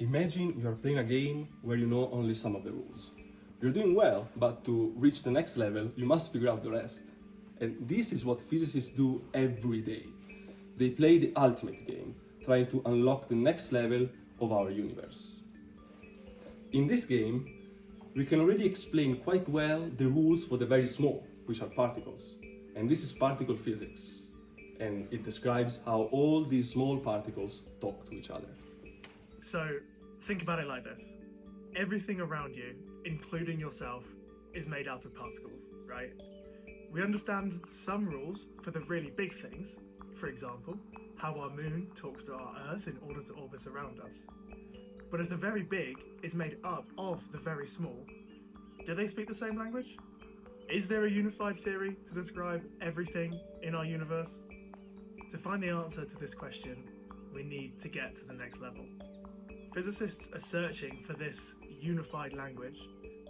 Imagine you're playing a game where you know only some of the rules. You're doing well, but to reach the next level, you must figure out the rest. And this is what physicists do every day. They play the ultimate game, trying to unlock the next level of our universe. In this game, we can already explain quite well the rules for the very small, which are particles. And this is particle physics. And it describes how all these small particles talk to each other. So, think about it like this. Everything around you, including yourself, is made out of particles, right? We understand some rules for the really big things, for example, how our moon talks to our Earth in order to orbit around us. But if the very big is made up of the very small, do they speak the same language? Is there a unified theory to describe everything in our universe? To find the answer to this question, we need to get to the next level. Physicists are searching for this unified language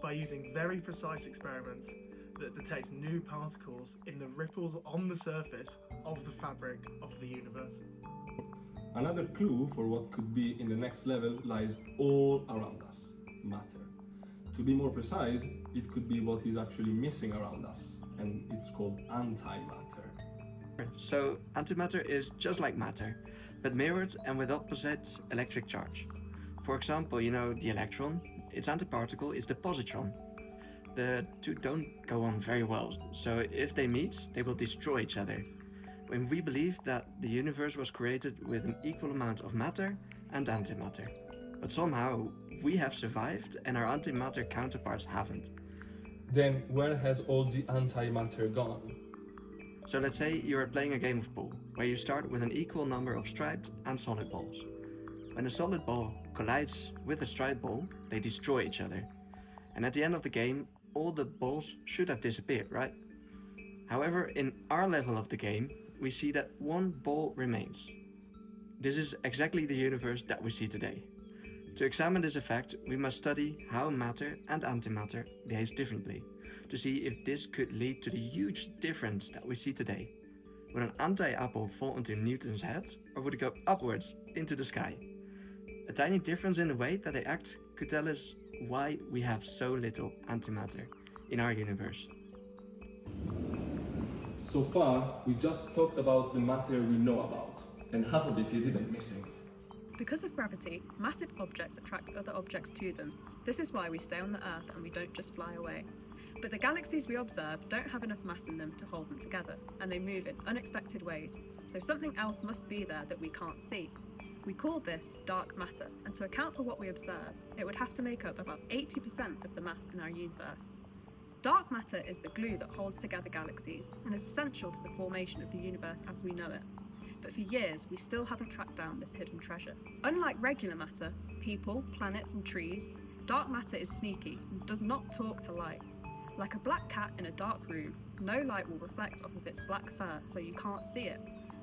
by using very precise experiments that detect new particles in the ripples on the surface of the fabric of the universe. Another clue for what could be in the next level lies all around us, matter. To be more precise, it could be what is actually missing around us, and it's called antimatter. So antimatter is just like matter, but mirrored and with opposite electric charge. For example, the electron, its antiparticle is the positron. The two don't go on very well, so if they meet, they will destroy each other. When we believe that the universe was created with an equal amount of matter and antimatter. But somehow, we have survived and our antimatter counterparts haven't. Then where has all the antimatter gone? So let's say you are playing a game of pool, where you start with an equal number of striped and solid balls. When a solid ball collides with a striped ball, they destroy each other. And at the end of the game, all the balls should have disappeared, right? However, in our level of the game, we see that one ball remains. This is exactly the universe that we see today. To examine this effect, we must study how matter and antimatter behaves differently, to see if this could lead to the huge difference that we see today. Would an anti-apple fall into Newton's head, or would it go upwards into the sky? A tiny difference in the way that they act could tell us why we have so little antimatter in our universe. So far, we just talked about the matter we know about, and half of it is even missing. Because of gravity, massive objects attract other objects to them. This is why we stay on the Earth and we don't just fly away. But the galaxies we observe don't have enough mass in them to hold them together, and they move in unexpected ways, so something else must be there that we can't see. We call this dark matter, and to account for what we observe, it would have to make up about 80% of the mass in our universe. Dark matter is the glue that holds together galaxies, and is essential to the formation of the universe as we know it. But for years, we still haven't tracked down this hidden treasure. Unlike regular matter, people, planets and trees, dark matter is sneaky and does not talk to light. Like a black cat in a dark room, no light will reflect off of its black fur, so you can't see it.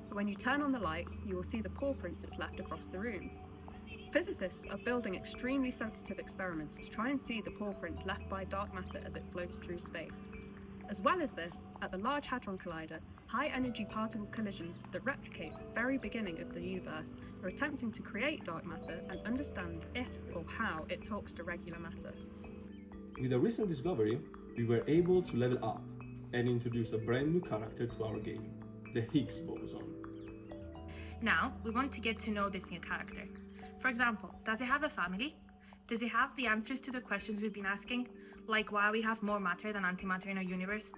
But when you turn on the lights, you will see the paw prints it's left across the room. Physicists are building extremely sensitive experiments to try and see the paw prints left by dark matter as it floats through space. As well as this, at the Large Hadron Collider, high-energy particle collisions that replicate the very beginning of the universe are attempting to create dark matter and understand if or how it talks to regular matter. With a recent discovery, we were able to level up and introduce a brand new character to our game, the Higgs boson. Now, we want to get to know this new character. For example, does it have a family? Does it have the answers to the questions we've been asking, like why we have more matter than antimatter in our universe?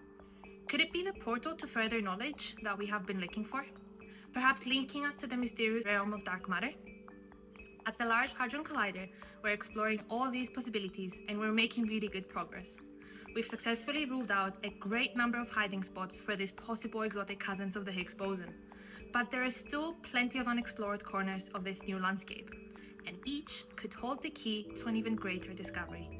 Could it be the portal to further knowledge that we have been looking for? Perhaps linking us to the mysterious realm of dark matter? At the Large Hadron Collider, we're exploring all these possibilities and we're making really good progress. We've successfully ruled out a great number of hiding spots for these possible exotic cousins of the Higgs boson. But there are still plenty of unexplored corners of this new landscape, and each could hold the key to an even greater discovery.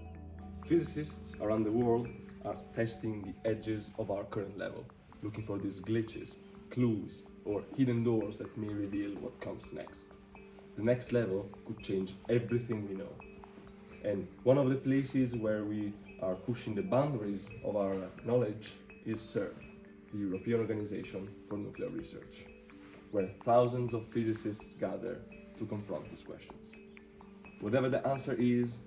Physicists around the world are testing the edges of our current level, looking for these glitches, clues, or hidden doors that may reveal what comes next. The next level could change everything we know. And one of the places where we are pushing the boundaries of our knowledge is CERN, the European Organization for Nuclear Research, where thousands of physicists gather to confront these questions. Whatever the answer is,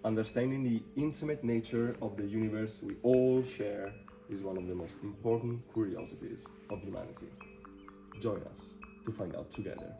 understanding the intimate nature of the universe we all share is one of the most important curiosities of humanity. Join us to find out together.